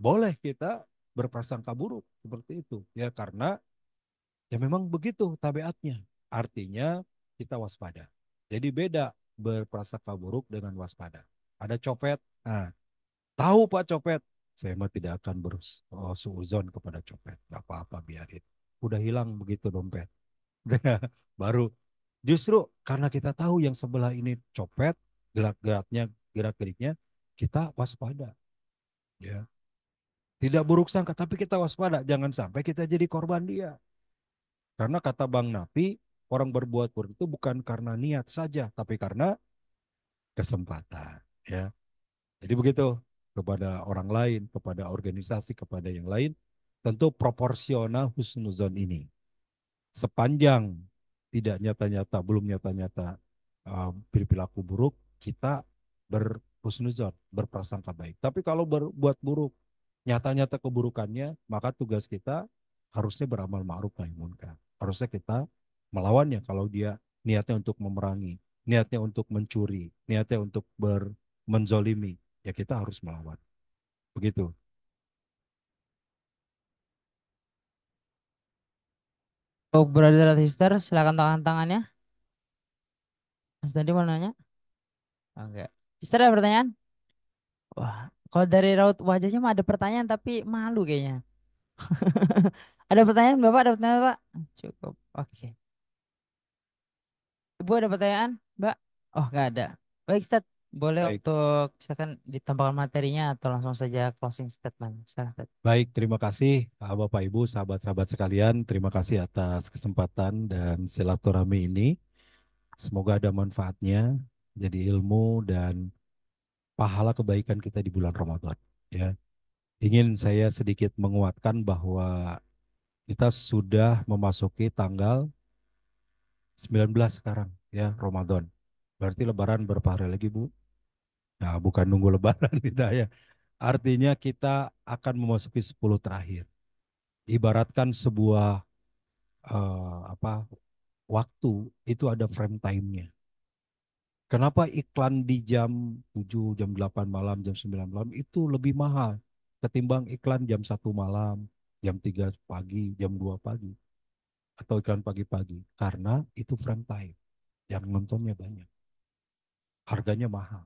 boleh kita berprasangka buruk seperti itu ya karena ya memang begitu tabiatnya. Artinya kita waspada. Jadi beda. berprasangka buruk dengan waspada. Ada copet, nah tahu Pak copet, saya mah tidak akan suuzon kepada copet, nggak apa-apa biarin. Udah hilang begitu dompet. Baru justru karena kita tahu yang sebelah ini copet, gerak-geraknya, gerak-geriknya, kita waspada. Ya, tidak buruk sangka, tapi kita waspada. Jangan sampai kita jadi korban dia. Karena kata Bang Nafi, orang berbuat buruk itu bukan karena niat saja, tapi karena kesempatan. Ya, jadi begitu kepada orang lain, kepada organisasi, kepada yang lain, tentu proporsional husnuzon ini. Sepanjang tidak nyata-nyata, belum nyata-nyata berperilaku buruk, kita berhusnuzon, berprasangka baik. Tapi kalau berbuat buruk, nyata-nyata keburukannya, maka tugas kita harusnya beramal ma'ruf nahi munkar. Harusnya kita melawannya kalau dia niatnya untuk memerangi, niatnya untuk mencuri, niatnya untuk menzolimi, ya kita harus melawan. Begitu. Oh, brother dan sister, silakan tangan tangannya. Mas tadi mau nanya? Oke. Sister ada pertanyaan? Wah, kalau dari raut wajahnya mah ada pertanyaan tapi malu kayaknya. Ada pertanyaan Bapak? Ada pertanyaan Pak? Cukup. Oke. Ibu ada pertanyaan, Mbak? Oh, nggak ada. Baik, Ustaz. Boleh Baik. untuk silakan ditambahkan materinya atau langsung saja closing statement. Silakan, Ustaz. Baik, terima kasih Bapak Ibu, sahabat-sahabat sekalian. Terima kasih atas kesempatan dan silaturahmi ini. Semoga ada manfaatnya, jadi ilmu dan pahala kebaikan kita di bulan Ramadan. Ya, ingin saya sedikit menguatkan bahwa kita sudah memasuki tanggal 19 sekarang, ya Ramadan. Berarti Lebaran berapa hari lagi, Bu? Nah, bukan nunggu Lebaran kita ya. Artinya kita akan memasuki 10 terakhir. Ibaratkan sebuah apa waktu itu ada frame time-nya. Kenapa iklan di jam 7, jam 8 malam, jam 9 malam itu lebih mahal ketimbang iklan jam 1 malam, jam 3 pagi, jam 2 pagi atau iklan pagi-pagi? Karena itu frame time yang nontonnya banyak, harganya mahal.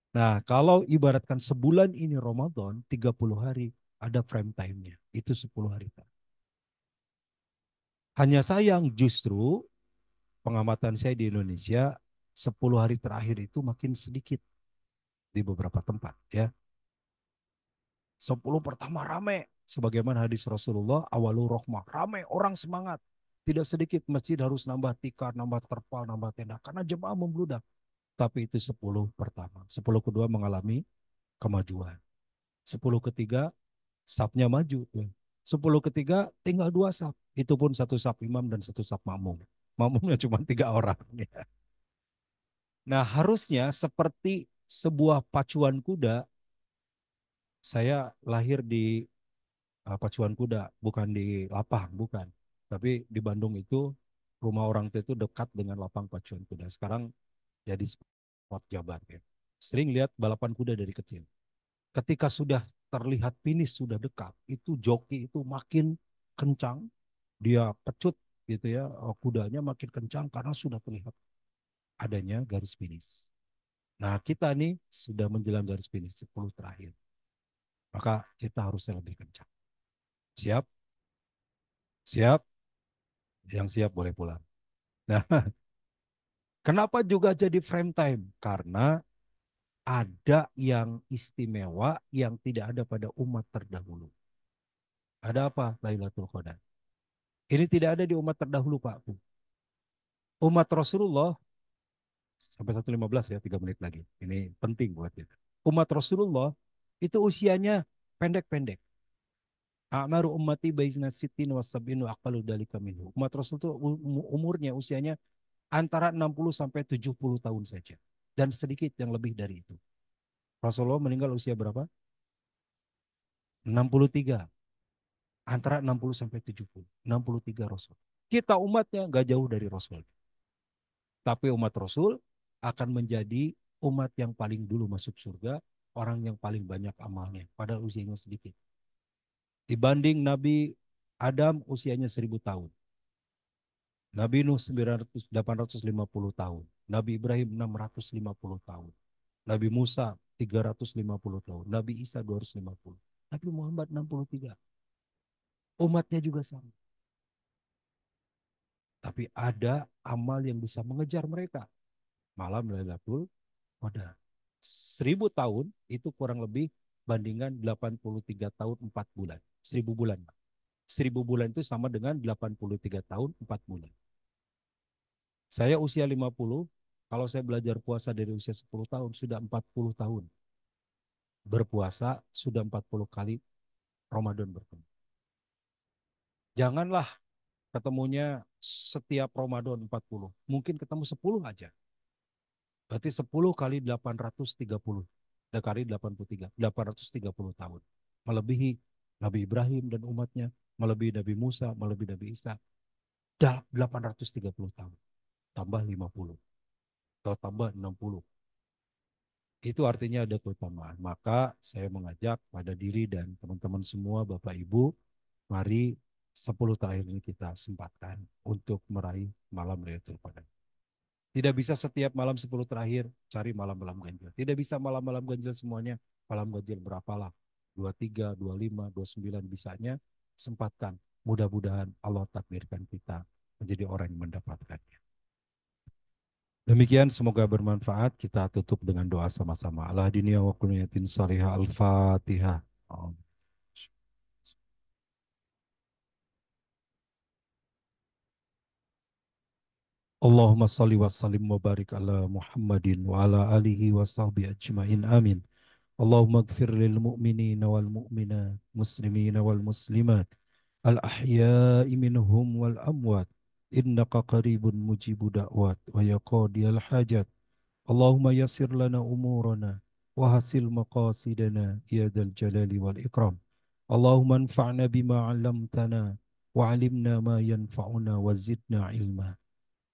Nah, kalau ibaratkan sebulan ini Ramadan 30 hari ada frame time-nya. Itu 10 hari. Hanya sayang justru pengamatan saya di Indonesia 10 hari terakhir itu makin sedikit di beberapa tempat ya. 10 pertama rame sebagaimana hadis Rasulullah awalul rohmah, rame orang semangat. Tidak sedikit masjid harus nambah tikar, nambah terpal, nambah tenda karena jemaah membludak. Tapi itu 10 pertama. 10 kedua mengalami kemajuan. 10 ketiga sapnya maju. 10 ketiga tinggal 2 sap. Itu pun satu sap imam dan satu sap makmum. Makmumnya cuma 3 orang. Nah, harusnya seperti sebuah pacuan kuda, saya lahir di pacuan kuda, bukan di lapang, bukan. Tapi di Bandung itu rumah orang tua itu dekat dengan lapang pacuan kuda. Sekarang jadi spot jabat ya. Sering lihat balapan kuda dari kecil. Ketika sudah terlihat finish sudah dekat, itu joki itu makin kencang, dia pecut gitu ya, kudanya makin kencang karena sudah terlihat adanya garis finish. Nah, kita nih sudah menjelang garis finish 10 terakhir. Maka kita harusnya lebih kencang. Siap? Siap? Yang siap boleh pulang. Nah, kenapa juga jadi frame time? Karena ada yang istimewa yang tidak ada pada umat terdahulu. Ada apa Lailatul Qadar? Ini tidak ada di umat terdahulu, Pak. Umat Rasulullah, sampai 1:15 ya, 3 menit lagi. Ini penting buat kita. Umat Rasulullah itu usianya pendek-pendek. A'maru ummati baizna sittin wa sab'in wa aqalu dalika minhu. Umat Rasul itu umurnya, usianya antara 60 sampai 70 tahun saja. Dan sedikit yang lebih dari itu. Rasulullah meninggal usia berapa? 63. Antara 60 sampai 70. 63 Rasul. Kita umatnya gak jauh dari Rasul. Tapi umat Rasul akan menjadi umat yang paling dulu masuk surga. Orang yang paling banyak amalnya. Padahal usianya sedikit. Dibanding Nabi Adam usianya 1000 tahun. Nabi Nuh 850 tahun. Nabi Ibrahim 650 tahun. Nabi Musa 350 tahun. Nabi Isa 250. Nabi Muhammad 63. Umatnya juga sama. Tapi ada amal yang bisa mengejar mereka. Malam Lailatul Qadar. 1000 tahun itu kurang lebih bandingan 83 tahun 4 bulan. 1000 bulan. 1000 bulan itu sama dengan 83 tahun 4 bulan. Saya usia 50, kalau saya belajar puasa dari usia 10 tahun, sudah 40 tahun. Berpuasa sudah 40 kali Ramadan bertemu. Janganlah ketemunya setiap Ramadan 40. Mungkin ketemu 10 aja. Berarti 10 kali 830. Kali 83. 830 tahun. Melebihi Nabi Ibrahim dan umatnya. Melebihi Nabi Musa, melebihi Nabi Isa. 830 tahun. Tambah 50. Atau tambah 60. Itu artinya ada keutamaan. Maka saya mengajak pada diri dan teman-teman semua, Bapak Ibu, mari 10 terakhir ini kita sempatkan untuk meraih malam Lailatul Qadar. Tidak bisa setiap malam 10 terakhir cari malam-malam ganjil. Tidak bisa malam-malam ganjil semuanya. Malam ganjil berapalah? 23, 25, 29 bisanya sempatkan. Mudah-mudahan Allah takdirkan kita menjadi orang yang mendapatkannya. Demikian semoga bermanfaat. Kita tutup dengan doa sama-sama. Allah dinia wa kulniyatin salihah al-fatihah. Allahumma salli wa sallim wa barik ala Muhammadin wa ala alihi wa sahbihi ajma'in amin. Allahumma gfir lil mu'minina wal mu'minat, muslimina wal muslimat, al ahya'i minhum wal amwat, innaka qaribun mujibu da'wat, wa yaqadiyal hajat. Allahumma yassir lana umurana, wa hasil maqasidana, ya dal jalali wal ikram. Allahumma anfa'na bima 'allamtana, wa 'alimna ma yanfa'una, wa zidna ilma.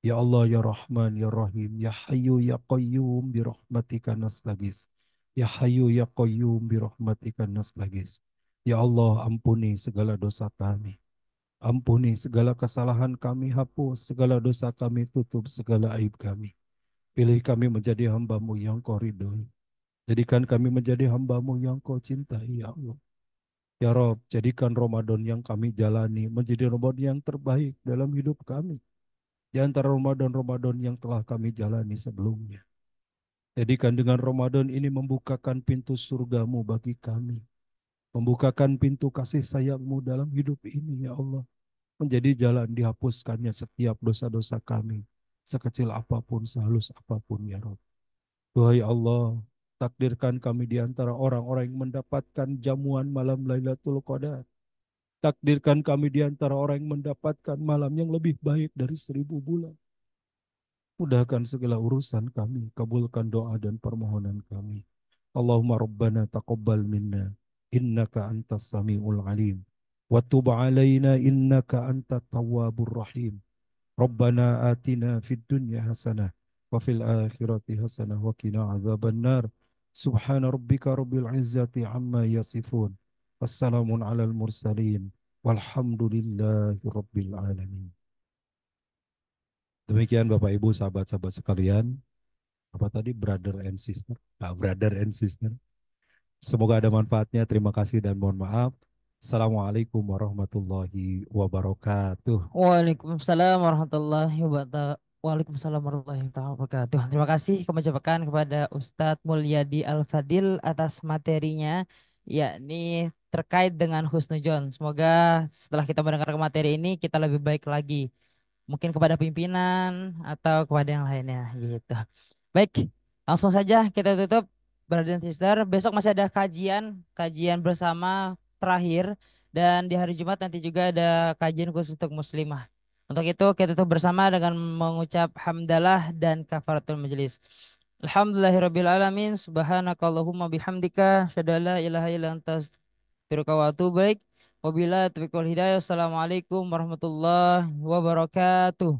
Ya Allah, Ya Rahman, Ya Rahim, Ya Hayyu, Ya Qayyum, bi rahmatika nastaghis. Ya Hayyu, Ya Qayyum, bi rahmatika nastaghis. Ya Allah, ampuni segala dosa kami. Ampuni segala kesalahan kami, hapus segala dosa kami, tutup segala aib kami. Pilih kami menjadi hambamu yang kau ridhoi. Jadikan kami menjadi hambamu yang kau cintai, Ya Allah. Ya Rob, jadikan Ramadan yang kami jalani menjadi Ramadan yang terbaik dalam hidup kami di antara Ramadan-Ramadan yang telah kami jalani sebelumnya. Jadikan dengan Ramadan ini membukakan pintu surgamu bagi kami. Membukakan pintu kasih sayangmu dalam hidup ini, ya Allah. Menjadi jalan dihapuskannya setiap dosa-dosa kami. Sekecil apapun, sehalus apapun, ya Rob. Duhai Allah, takdirkan kami di antara orang-orang yang mendapatkan jamuan malam Lailatul Qadar. Takdirkan kami di antara orang yang mendapatkan malam yang lebih baik dari 1000 bulan. Mudahkan segala urusan kami, kabulkan doa dan permohonan kami. Allahumma rabbana taqabbal minna, innaka antas sami'ul alim. Wa tub alaina innaka antat tawwabur rahim. Rabbana atina fid dunya hasanah, wa fil akhirati hasanah, wa qina azaban nar. Subhana rabbika rabbil izzati amma yasifun. Wassalamun alal mursalin. Walhamdulillahi rabbil alamin. Demikian Bapak Ibu sahabat-sahabat sekalian, apa tadi brother and sister? Brother and sister. Semoga ada manfaatnya. Terima kasih dan mohon maaf. Assalamualaikum warahmatullahi wabarakatuh. Waalaikumsalam warahmatullahi wabarakatuh. Waalaikumsalam warahmatullahi wabarakatuh. Terima kasih kami ucapkan kepada Ustadz Mulyadi Al-Fadil atas materinya, yakni terkait dengan husnudzon. Semoga setelah kita mendengar materi ini kita lebih baik lagi, mungkin kepada pimpinan atau kepada yang lainnya gitu. Baik, langsung saja kita tutup, brother dan sister. Besok masih ada kajian, kajian bersama terakhir, dan di hari Jumat nanti juga ada kajian khusus untuk muslimah. Untuk itu kita tutup bersama dengan mengucap hamdalah dan kafaratul majelis. Alhamdulillahirabbil alamin, subhanakallahumma bihamdika, asyhadu an la ilaha illa anta astaghfiruka wa atubu ilaik. Wabillahi taufiq wal hidayah. Wassalamualaikum warahmatullahi wabarakatuh.